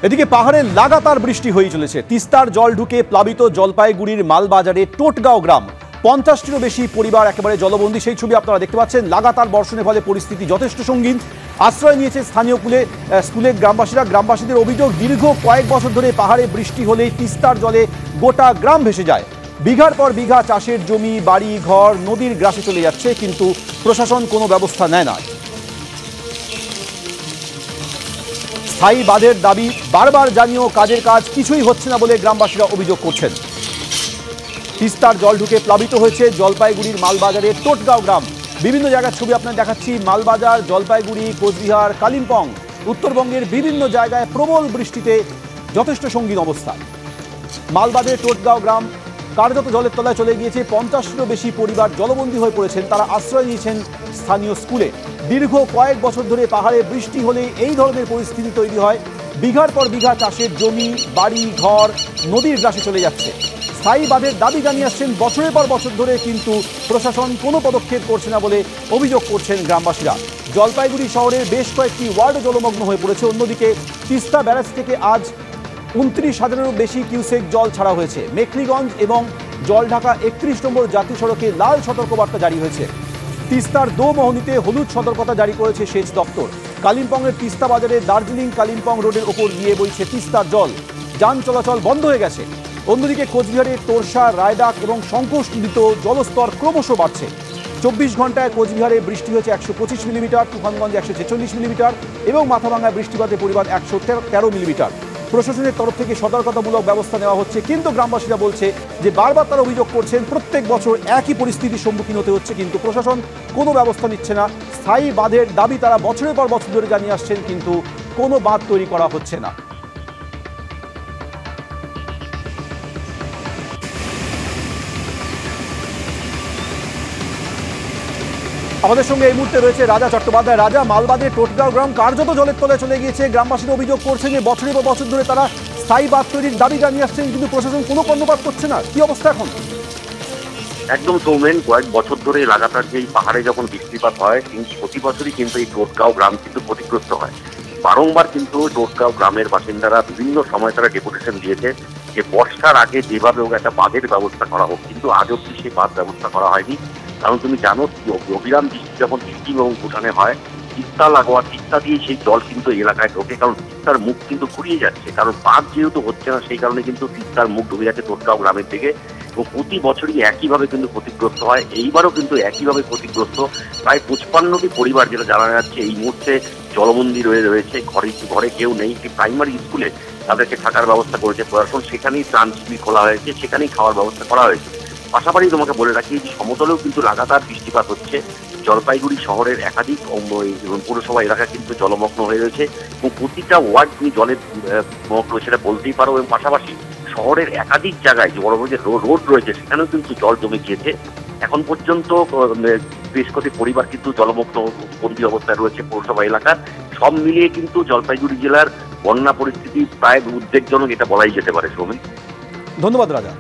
এদিকে পাহাড়ে লাগাতার বৃষ্টি হয়ে চলেছে। তিস্তার জল ঢুকে প্লাবিত জলপাইগুড়ির মালবাজারে টোটগাঁও গ্রাম, 50টিরও বেশি পরিবার একেবারে জলবন্দী। সেই ছবি আপনারা দেখতে পাচ্ছেন। লাগাতার বর্ষণের ফলে পরিস্থিতি যথেষ্ট সঙ্গীন। আশ্রয় নিয়েছে স্থানীয় স্কুলের গ্রামবাসীরা। গ্রামবাসীদের অভিযোগ, দীর্ঘ কয়েক বছর ধরে পাহাড়ে বৃষ্টি হলেই তিস্তার জলে গোটা গ্রাম ভেসে যায়। বিঘার পর বিঘা চাষের জমি, বাড়ি ঘর নদীর গ্রাসে চলে যাচ্ছে, কিন্তু প্রশাসন কোনো ব্যবস্থা নেয় না। স্থায়ী বাঁধের দাবি বারবার জানিয়েও কাজের কাজ কিছুই হচ্ছে না বলে গ্রামবাসীরা অভিযোগ করছেন। তিস্তার জল ঢুকে প্লাবিত হয়েছে জলপাইগুড়ির মালবাজারের টোটগাঁও গ্রাম। বিভিন্ন জায়গার ছবি আপনার দেখাচ্ছি। মালবাজার, জলপাইগুড়ি, কোচবিহার, কালিম্পং, উত্তরবঙ্গের বিভিন্ন জায়গায় প্রবল বৃষ্টিতে যথেষ্ট সঙ্গীন অবস্থা। মালবাজারের টোটগাঁও গ্রাম কার্যত জলের তলায় চলে গিয়েছে। 50টিরও বেশি পরিবার জলবন্দী হয়ে পড়েছেন। তারা আশ্রয় নিয়েছেন স্থানীয় স্কুলে। দীর্ঘ কয়েক বছর ধরে পাহাড়ে বৃষ্টি হলে এই ধরনের পরিস্থিতি তৈরি হয়। বিঘার পর বিঘা চাষের জমি, বাড়ি ঘর নদীর গ্রাসে চলে যাচ্ছে। স্থায়ী বাঁধের দাবি জানিয়ে আসছেন বছরের পর বছর ধরে, কিন্তু প্রশাসন কোনো পদক্ষেপ করছে না বলে অভিযোগ করছেন গ্রামবাসীরা। জলপাইগুড়ি শহরের বেশ কয়েকটি ওয়ার্ড জলমগ্ন হয়ে পড়েছে। অন্যদিকে তিস্তা ব্যারাজ থেকে আজ 29,000-এরও বেশি কিউসেক জল ছাড়া হয়েছে। মেখলিগঞ্জ এবং জলঢাকা 31 নম্বর জাতীয় সড়কে লাল সতর্কবার্তা জারি হয়েছে। তিস্তার দোমোহনীতে হলুদ সতর্কতা জারি করেছে সেচ দপ্তর। কালিম্পংয়ের তিস্তা বাজারে দার্জিলিং কালিম্পং রোডের ওপর দিয়ে বইছে তিস্তার জল। যান চলাচল বন্ধ হয়ে গেছে। অন্যদিকে কোচবিহারের তোরসা, রায়ডাক এবং শঙ্কোষ নদীতে জলস্তর ক্রমশ বাড়ছে। 24 ঘন্টায় কোচবিহারে বৃষ্টি হয়েছে 125 মিলিমিটার, তুফানগঞ্জে 146 মিলিমিটার এবং মাথাভাঙায় বৃষ্টিপাতের পরিমাণ 113 মিলিমিটার। প্রশাসনের তরফ থেকে সতর্কতামূলক ব্যবস্থা নেওয়া হচ্ছে, কিন্তু গ্রামবাসীরা বলছে যে বারবার তারা অভিযোগ করছেন প্রত্যেক বছর একই পরিস্থিতির সম্মুখীন হতে হচ্ছে, কিন্তু প্রশাসন কোনো ব্যবস্থা নিচ্ছে না। স্থায়ী বাঁধের দাবি তারা বছরের পর বছর ধরে জানিয়ে আসছেন, কিন্তু কোনো বাঁধ তৈরি করা হচ্ছে না। আমাদের সঙ্গে এই মুহূর্তে রয়েছে রাজা চট্টোপাধ্যায়। রাজা, মালবাজারের টোটগাঁও গ্রাম কার্যত জলের তলায় চলে গিয়েছে। গ্রামবাসীরা অভিযোগ করছেন যে বছরের পর বছর ধরে তারা স্থায়ী বাঁধ তৈরির দাবি জানিয়ে আসছেন, কিন্তু প্রশাসন কোনো কর্ণপাত করছে না। কি অবস্থা এখন? একদম সৌমেন, কয়েক বছর ধরে লাগাতার যে পাহাড়ে যখন বৃষ্টিপাত হয়, প্রতি বছরই কিন্তু এই টোটগাঁও গ্রাম কিন্তু ক্ষতিগ্রস্ত হয়। বারংবার কিন্তু টোটগাঁও গ্রামের বাসিন্দারা বিভিন্ন সময় তারা ডেপুটেশন দিয়েছে যে বর্ষার আগে যেভাবে হোক একটা বাঁধের ব্যবস্থা করা হোক, কিন্তু আজ অব্দি সেই বাঁধ ব্যবস্থা করা হয়নি। কারণ তুমি জানো, অবিরাম বৃষ্টি যখন সিকিম এবং ভুটানে হয়, তিস্তা লাগোয়া, তিস্তা দিয়ে সেই জল কিন্তু এলাকায় ঢোকে। কারণ তিস্তার মুখ কিন্তু ফুরিয়ে যাচ্ছে, কারণ বাঁধ যেহেতু হচ্ছে না, সেই কারণে কিন্তু তিস্তার মুখ ঢুকে যাচ্ছে টোটগাঁও গ্রামের দিকে। এবং প্রতি বছরই একইভাবে কিন্তু ক্ষতিগ্রস্ত হয়। এইবারও কিন্তু একইভাবে ক্ষতিগ্রস্ত প্রায় 55টি পরিবার, যেটা জানা যাচ্ছে এই মুহূর্তে জলবন্দী রয়েছে। ঘরে কেউ নেই। একটি প্রাইমারি স্কুলে তাদেরকে থাকার ব্যবস্থা করেছে প্রশাসন, সেখানেই ত্রাণ শিবির খোলা হয়েছে, সেখানেই খাওয়ার ব্যবস্থা করা হয়েছে। পাশাপাশি তোমাকে বলে রাখি, সমতলেও কিন্তু লাগাতার বৃষ্টিপাত হচ্ছে। জলপাইগুড়ি শহরের একাধিক পৌরসভা এলাকা কিন্তু জলমগ্ন হয়ে রয়েছে এবং প্রতিটা ওয়ার্ড তুমি জলের মগ্ন সেটা বলতেই পারো। এবং পাশাপাশি শহরের একাধিক জায়গায় যে বড় বড় যে রোড রয়েছে, সেখানেও কিন্তু জল জমে গিয়েছে। এখন পর্যন্ত বেশ কটি পরিবার কিন্তু জলমগ্ন বন্দী অবস্থায় রয়েছে পৌরসভা এলাকার। সব মিলিয়ে কিন্তু জলপাইগুড়ি জেলার বন্যা পরিস্থিতি প্রায় উদ্বেগজনক, এটা বলাই যেতে পারে। সৌমিক, ধন্যবাদ রাজা।